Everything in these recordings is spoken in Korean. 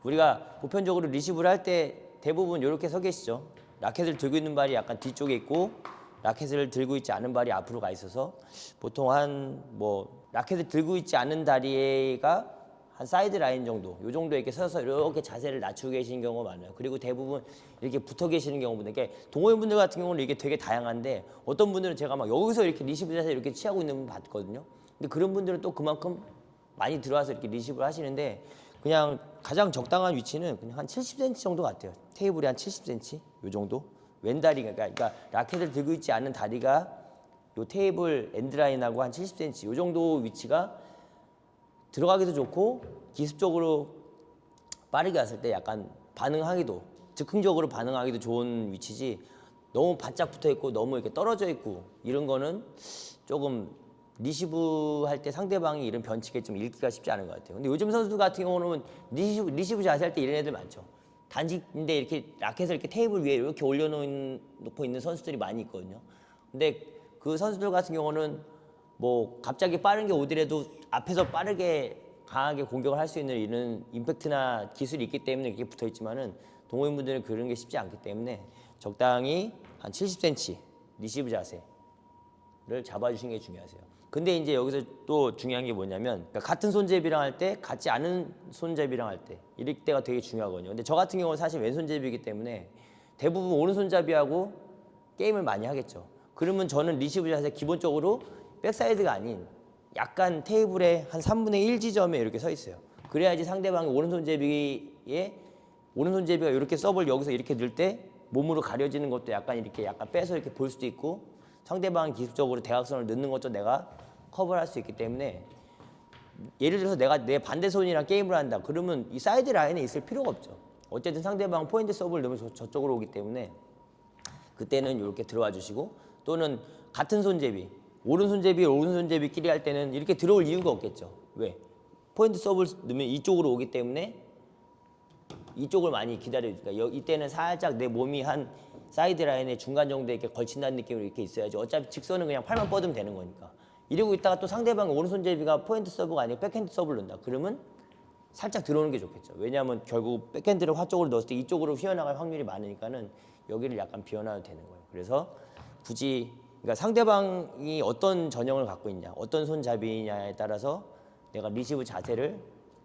우리가 보편적으로 리시브를 할 때 대부분 이렇게 서 계시죠. 라켓을 들고 있는 발이 약간 뒤쪽에 있고 라켓을 들고 있지 않은 발이 앞으로 가 있어서 보통 라켓을 들고 있지 않은 다리가 한 사이드 라인 정도, 요 정도 이렇게 서서 이렇게 자세를 낮추고 계시는 경우가 많아요. 그리고 대부분 이렇게 붙어 계시는 경우분들, 그러니까 동호인분들 같은 경우는 이게 되게 다양한데 어떤 분들은 제가 막 여기서 이렇게 리시브 자세 이렇게 취하고 있는 분 봤거든요. 근데 그런 분들은 또 그만큼 많이 들어와서 이렇게 리시브를 하시는데 그냥 가장 적당한 위치는 그냥 한 70cm 정도 같아요. 테이블이 한 70cm, 요 정도. 왼다리가 그러니까 라켓을 들고 있지 않은 다리가 요 테이블 엔드라인하고 한 70cm, 요 정도 위치가 들어가기도 좋고 기습적으로 빠르게 왔을 때 약간 반응하기도 즉흥적으로 반응하기도 좋은 위치지 너무 바짝 붙어 있고 너무 이렇게 떨어져 있고 이런 거는 조금 리시브 할 때 상대방이 이런 변칙에 좀 읽기가 쉽지 않은 것 같아요. 근데 요즘 선수들 같은 경우는 리시브 자세할 때 이런 애들 많죠. 단지인데 이렇게 라켓을 이렇게 테이블 위에 이렇게 올려놓고 있는 선수들이 많이 있거든요. 근데 그 선수들 같은 경우는 뭐 갑자기 빠른 게 오더라도 앞에서 빠르게 강하게 공격을 할 수 있는 이런 임팩트나 기술이 있기 때문에 이렇게 붙어 있지만은 동호인분들은 그런 게 쉽지 않기 때문에 적당히 한 70cm 리시브 자세를 잡아주시는 게 중요하세요. 근데 이제 여기서 또 중요한 게 뭐냐면 그러니까 같은 손잡이랑 할 때 같지 않은 손잡이랑 할 때 이럴 때가 되게 중요하거든요. 근데 저 같은 경우는 사실 왼손잡이기 때문에 대부분 오른손잡이하고 게임을 많이 하겠죠. 그러면 저는 리시브 자세 기본적으로 백사이드가 아닌 약간 테이블의 한 3분의 1 지점에 이렇게 서 있어요. 그래야지 상대방이 오른손잡이가 이렇게 서브를 여기서 이렇게 넣을 때 몸으로 가려지는 것도 약간 빼서 이렇게 볼 수도 있고 상대방이 기술적으로 대각선을 넣는 것도 내가 커버를 할 수 있기 때문에 예를 들어서 내가 내 반대손이랑 게임을 한다. 그러면 이 사이드 라인에 있을 필요가 없죠. 어쨌든 상대방 포인트 서브를 넣으면 저쪽으로 오기 때문에 그때는 이렇게 들어와 주시고 또는 같은 손잡이 오른손잡이끼리 할 때는 이렇게 들어올 이유가 없겠죠. 왜? 포인트 서브를 넣으면 이쪽으로 오기 때문에 이쪽을 많이 기다려주니까 이때는 살짝 내 몸이 한 사이드 라인의 중간 정도에 이렇게 걸친다는 느낌으로 이렇게 있어야지. 어차피 직선은 그냥 팔만 뻗으면 되는 거니까. 이러고 있다가 또 상대방의 오른손잡이가 포인트 서브가 아니고 백핸드 서브를 넣는다. 그러면 살짝 들어오는 게 좋겠죠. 왜냐하면 결국 백핸드를 화쪽으로 넣었을 때 이쪽으로 휘어나갈 확률이 많으니까는 여기를 약간 비워놔도 되는 거예요. 그래서 굳이 그러니까 상대방이 어떤 전형을 갖고 있냐, 어떤 손잡이냐에 따라서 내가 리시브 자세를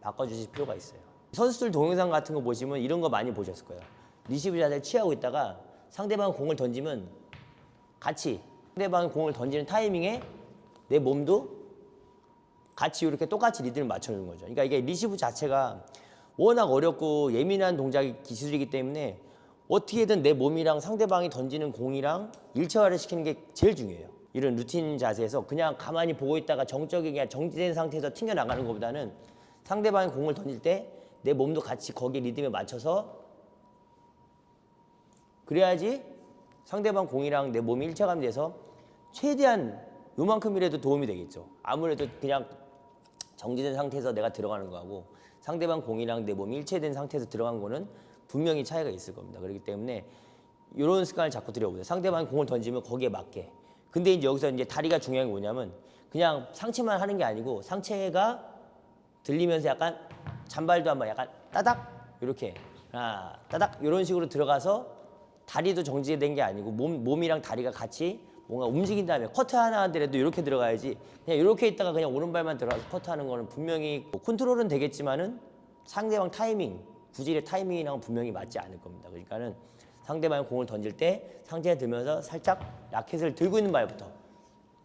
바꿔주실 필요가 있어요. 선수들 동영상 같은 거 보시면 이런 거 많이 보셨을 거예요. 리시브 자세를 취하고 있다가 상대방 공을 던지면 같이 상대방이 공을 던지는 타이밍에 내 몸도 같이 이렇게 똑같이 리듬을 맞춰주는 거죠. 그러니까 이게 리시브 자체가 워낙 어렵고 예민한 동작이 기술이기 때문에 어떻게든 내 몸이랑 상대방이 던지는 공이랑 일체화를 시키는 게 제일 중요해요. 이런 루틴 자세에서 그냥 가만히 보고 있다가 정적이 그냥 정지된 상태에서 튕겨나가는 것보다는 상대방이 공을 던질 때 내 몸도 같이 거기에 리듬에 맞춰서 그래야지 상대방 공이랑 내 몸이 일체감이 돼서 최대한 요만큼이라도 도움이 되겠죠. 아무래도 그냥 정지된 상태에서 내가 들어가는 거하고 상대방 공이랑 내 몸이 일체된 상태에서 들어간 거는 분명히 차이가 있을 겁니다. 그렇기 때문에 이런 습관을 자꾸 들여보세요. 상대방이 공을 던지면 거기에 맞게. 근데 이제 여기서 이제 다리가 중요한 게 뭐냐면 그냥 상체만 하는 게 아니고 상체가 들리면서 약간 잔발도 한번 약간 따닥 이렇게 하나 따닥 이런 식으로 들어가서 다리도 정지된 게 아니고 몸이랑 다리가 같이 뭔가 움직인 다음에 커트 하나 하더라도 이렇게 들어가야지 그냥 이렇게 있다가 그냥 오른발만 들어가서 커트하는 거는 분명히 컨트롤은 되겠지만은 상대방 타이밍 구질의 타이밍이랑 분명히 맞지 않을 겁니다. 그러니까는 상대방이 공을 던질 때 상체에 들면서 살짝 라켓을 들고 있는 발부터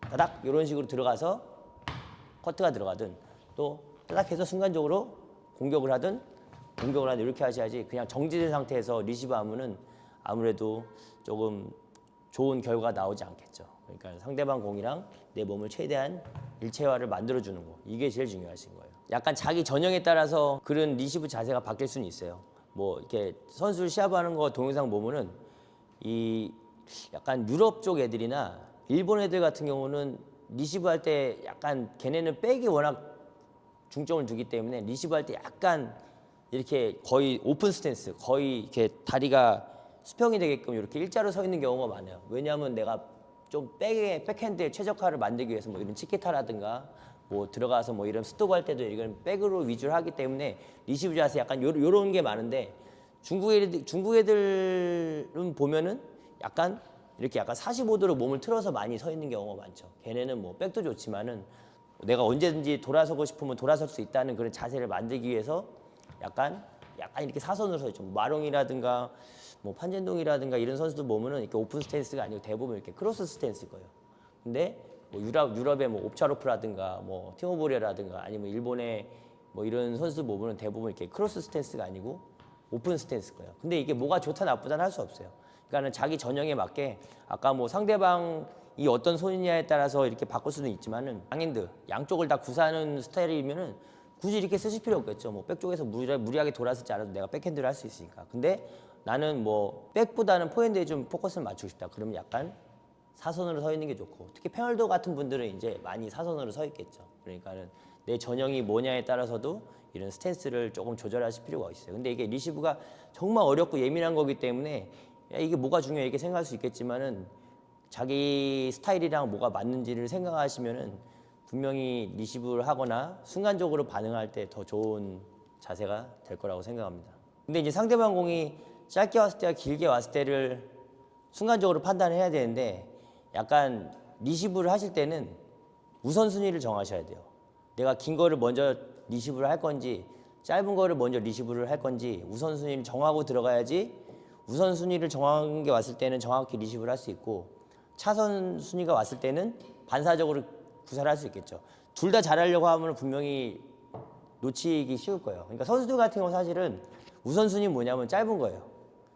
따닥 이런 식으로 들어가서 커트가 들어가든 또 따닥 해서 순간적으로 공격을 하든 이렇게 하셔야지 그냥 정지된 상태에서 리시브 하면은 아무래도 조금 좋은 결과가 나오지 않겠죠. 그러니까 상대방 공이랑 내 몸을 최대한 일체화를 만들어주는 거 이게 제일 중요하신 거예요. 약간 자기 전형에 따라서 그런 리시브 자세가 바뀔 수는 있어요. 뭐 이렇게 선수를 시합하는 거 동영상 보면은 이 약간 유럽 쪽 애들이나 일본 애들 같은 경우는 리시브 할 때 약간 걔네는 백이 워낙 중점을 두기 때문에 리시브 할 때 약간 이렇게 거의 오픈 스탠스 거의 이렇게 다리가 수평이 되게끔 이렇게 일자로 서 있는 경우가 많아요. 왜냐하면 내가 좀 백핸드에 최적화를 만들기 위해서 뭐 이런 치키타라든가 뭐 들어가서 뭐 이런 스톱 할 때도 이건 백으로 위주로 하기 때문에 리시브 자세 약간 요런 게 많은데 중국 애들은 보면은 약간 이렇게 약간 45도로 몸을 틀어서 많이 서 있는 경우가 많죠. 걔네는 뭐 백도 좋지만은 내가 언제든지 돌아서고 싶으면 돌아설 수 있다는 그런 자세를 만들기 위해서 약간 이렇게 사선으로 서 있죠. 마롱이라든가 뭐 판젠동이라든가 이런 선수들 보면은 이렇게 오픈 스탠스가 아니고 대부분 이렇게 크로스 스탠스일 거예요. 근데 뭐 유럽의 뭐 옵차로프라든가 뭐 티모보레라든가 아니면 일본의 뭐 이런 선수들 보면은 대부분 이렇게 크로스 스탠스가 아니고 오픈 스탠스일 거예요. 근데 이게 뭐가 좋다 나쁘다는 할 수 없어요. 그러니까는 자기 전형에 맞게 아까 뭐 상대방이 어떤 손이냐에 따라서 이렇게 바꿀 수는 있지만은 양핸드 양쪽을 다 구사하는 스타일이면은 굳이 이렇게 쓰실 필요 없겠죠. 뭐 백쪽에서 무리하게 돌아서지 않아도 내가 백핸드를 할 수 있으니까. 근데 나는 뭐 백보다는 포핸드에 좀 포커스를 맞추고 싶다. 그러면 약간 사선으로 서 있는 게 좋고, 특히 페널도 같은 분들은 이제 많이 사선으로 서 있겠죠. 그러니까는 내 전형이 뭐냐에 따라서도 이런 스탠스를 조금 조절하실 필요가 있어요. 근데 이게 리시브가 정말 어렵고 예민한 거기 때문에 야, 이게 뭐가 중요해 이렇게 생각할 수 있겠지만은 자기 스타일이랑 뭐가 맞는지를 생각하시면은 분명히 리시브를 하거나 순간적으로 반응할 때 더 좋은 자세가 될 거라고 생각합니다. 근데 이제 상대방 공이 짧게 왔을 때와 길게 왔을 때를 순간적으로 판단해야 되는데 약간 리시브를 하실 때는 우선순위를 정하셔야 돼요. 내가 긴 거를 먼저 리시브를 할 건지 짧은 거를 먼저 리시브를 할 건지 우선순위를 정하고 들어가야지 우선순위를 정한 게 왔을 때는 정확히 리시브를 할 수 있고 차선 순위가 왔을 때는 반사적으로 구사를 할 수 있겠죠. 둘 다 잘하려고 하면 분명히 놓치기 쉬울 거예요. 그러니까 선수들 같은 경우 사실은 우선순위 뭐냐면 짧은 거예요.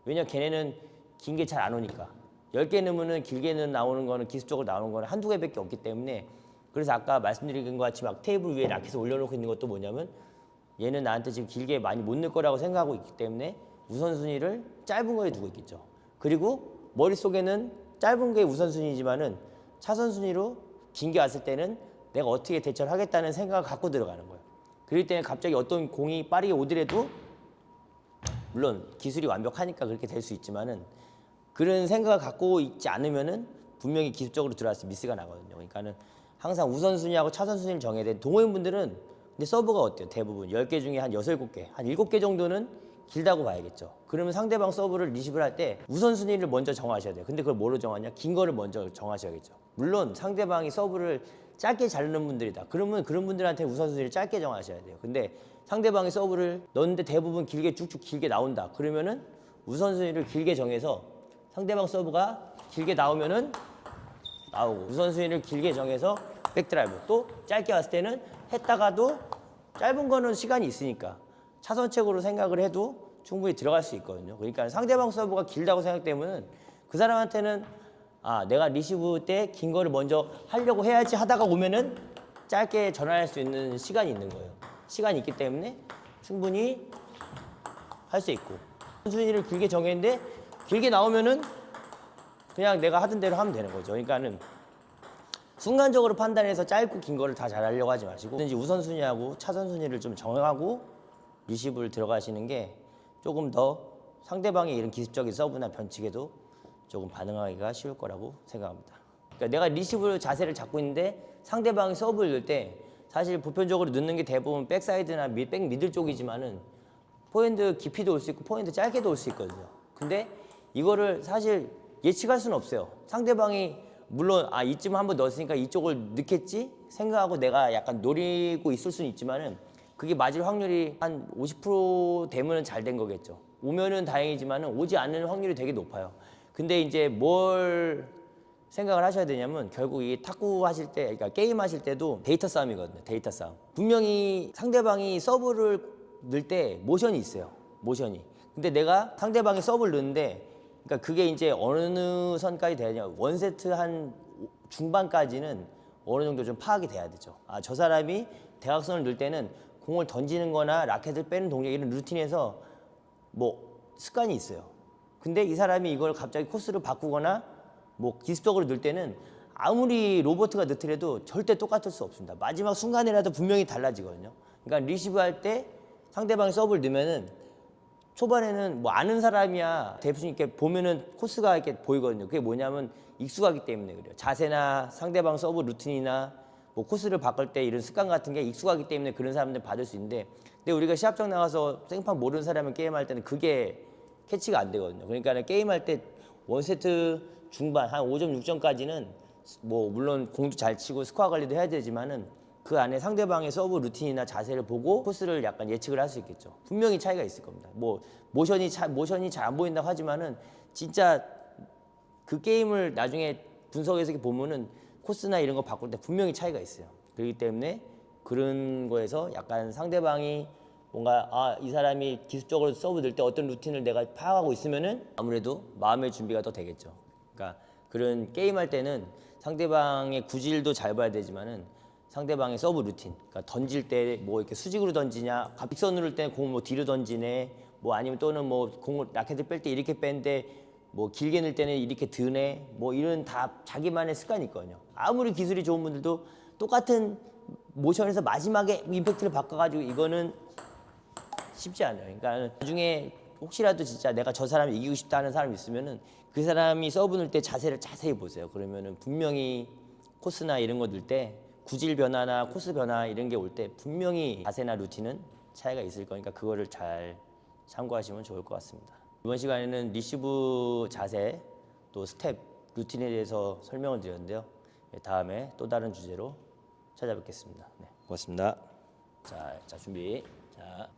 왜냐면 걔네는 긴 게 잘 안 오니까. 10개 넣으면은 길게는 나오는 거는 기술적으로 나오는 거는 한두 개밖에 없기 때문에 그래서 아까 말씀드린 것 같이 막 테이블 위에 라켓을 올려놓고 있는 것도 뭐냐면 얘는 나한테 지금 길게 많이 못 넣을 거라고 생각하고 있기 때문에 우선순위를 짧은 거에 두고 있겠죠. 그리고 머릿속에는 짧은 게 우선순위지만은 차선순위로 긴 게 왔을 때는 내가 어떻게 대처를 하겠다는 생각을 갖고 들어가는 거예요. 그럴 때는 갑자기 어떤 공이 빠르게 오더라도 물론 기술이 완벽하니까 그렇게 될 수 있지만은 그런 생각을 갖고 있지 않으면은 분명히 기술적으로 들어왔을 때 미스가 나거든요. 그러니까는 항상 우선순위하고 차선순위를 정해야 돼. 동호인분들은 근데 서브가 어때요? 대부분 10개 중에 한 6, 7개, 한 7개 정도는 길다고 봐야겠죠. 그러면 상대방 서브를 리시브를 할 때 우선순위를 먼저 정하셔야 돼요. 근데 그걸 뭐로 정하냐? 긴 거를 먼저 정하셔야겠죠. 물론 상대방이 서브를 짧게 잘 넣는 분들이다. 그러면 그런 분들한테 우선순위를 짧게 정하셔야 돼요. 근데 상대방이 서브를 넣는데 대부분 길게 쭉쭉 길게 나온다. 그러면은 우선순위를 길게 정해서 상대방 서브가 길게 나오면은 나오고 우선순위를 길게 정해서 백드라이브 또 짧게 왔을 때는 했다가도 짧은 거는 시간이 있으니까 차선책으로 생각을 해도 충분히 들어갈 수 있거든요. 그러니까 상대방 서브가 길다고 생각되면은 그 사람한테는 아 내가 리시브 때 긴 거를 먼저 하려고 해야지 하다가 오면은 짧게 전환할 수 있는 시간이 있는 거예요. 시간이 있기 때문에 충분히 할 수 있고 순위를 길게 정했는데 길게 나오면은 그냥 내가 하던 대로 하면 되는 거죠. 그러니까는 순간적으로 판단해서 짧고 긴 거를 다 잘하려고 하지 마시고 우선순위하고 차선순위를 좀 정하고 리시브를 들어가시는 게 조금 더 상대방의 이런 기습적인 서브나 변칙에도 조금 반응하기가 쉬울 거라고 생각합니다. 그러니까 내가 리시브 자세를 잡고 있는데 상대방이 서브를 넣을 때 사실 보편적으로 넣는 게 대부분 백사이드나 백 미들 쪽이지만은 포핸드 깊이도 올 수 있고 포핸드 짧게도 올 수 있거든요. 근데 이거를 사실 예측할 수는 없어요. 상대방이 물론 아 이쯤 한번 넣었으니까 이쪽을 넣겠지 생각하고 내가 약간 노리고 있을 수는 있지만은 그게 맞을 확률이 한 50% 되면은 잘 된 거겠죠. 오면은 다행이지만은 오지 않는 확률이 되게 높아요. 근데 이제 뭘 생각을 하셔야 되냐면 결국 이 탁구 하실 때, 그러니까 게임 하실 때도 데이터 싸움이거든요. 데이터 싸움. 분명히 상대방이 서브를 넣을 때 모션이 있어요. 모션이. 근데 내가 상대방이 서브를 넣는데, 그러니까 그게 이제 어느 선까지 되냐? 원세트 한 중반까지는 어느 정도 좀 파악이 돼야 되죠. 아, 저 사람이 대각선을 넣을 때는 공을 던지는 거나 라켓을 빼는 동작 이런 루틴에서 뭐 습관이 있어요. 근데 이 사람이 이걸 갑자기 코스를 바꾸거나 뭐 기습적으로 넣을 때는 아무리 로버트가 넣더라도 절대 똑같을 수 없습니다. 마지막 순간이라도 분명히 달라지거든요. 그러니까 리시브 할 때 상대방이 서브를 넣으면은 초반에는 뭐 아는 사람이야 대부분 이렇게 보면은 코스가 이렇게 보이거든요. 그게 뭐냐면 익숙하기 때문에 그래요. 자세나 상대방 서브 루틴이나 뭐 코스를 바꿀 때 이런 습관 같은 게 익숙하기 때문에 그런 사람들 받을 수 있는데, 근데 우리가 시합장 나가서 생판 모르는 사람은 게임할 때는 그게 캐치가 안 되거든요. 그러니까 게임할 때 원세트 중반 한 5점 6점까지는 뭐 물론 공도 잘 치고 스코어 관리도 해야 되지만은 그 안에 상대방의 서브 루틴이나 자세를 보고 코스를 약간 예측을 할 수 있겠죠. 분명히 차이가 있을 겁니다. 뭐 모션이 잘 안 보인다고 하지만은 진짜 그 게임을 나중에 분석해서 보면은 코스나 이런 거 바꿀 때 분명히 차이가 있어요. 그렇기 때문에 그런 거에서 약간 상대방이 뭔가 이 사람이 기술적으로 서브 넣을 때 어떤 루틴을 내가 파악하고 있으면은 아무래도 마음의 준비가 더 되겠죠. 그러니까 그런 게임할 때는 상대방의 구질도 잘 봐야 되지만은 상대방의 서브 루틴, 그러니까 던질 때 뭐 이렇게 수직으로 던지냐, 직선으로 할 때 공을 뭐 뒤로 던지네, 뭐 아니면 또는 뭐 공을 라켓을 뺄 때 이렇게 뺀데 뭐 길게 넣을 때는 이렇게 드네, 뭐 이런 다 자기만의 습관이 있거든요. 아무리 기술이 좋은 분들도 똑같은 모션에서 마지막에 임팩트를 바꿔가지고 이거는 쉽지 않아요. 그러니까 나중에 혹시라도 진짜 내가 저 사람 이기고 싶다 하는 사람이 있으면은 그 사람이 서브 넣을 때 자세를 자세히 보세요. 그러면은 분명히 코스나 이런 거 넣을 때 구질 변화나 코스 변화 이런 게 올 때 분명히 자세나 루틴은 차이가 있을 거니까 그거를 잘 참고하시면 좋을 것 같습니다. 이번 시간에는 리시브 자세 또 스텝 루틴에 대해서 설명을 드렸는데요. 다음에 또 다른 주제로 찾아뵙겠습니다. 네, 고맙습니다. 자 준비. 자.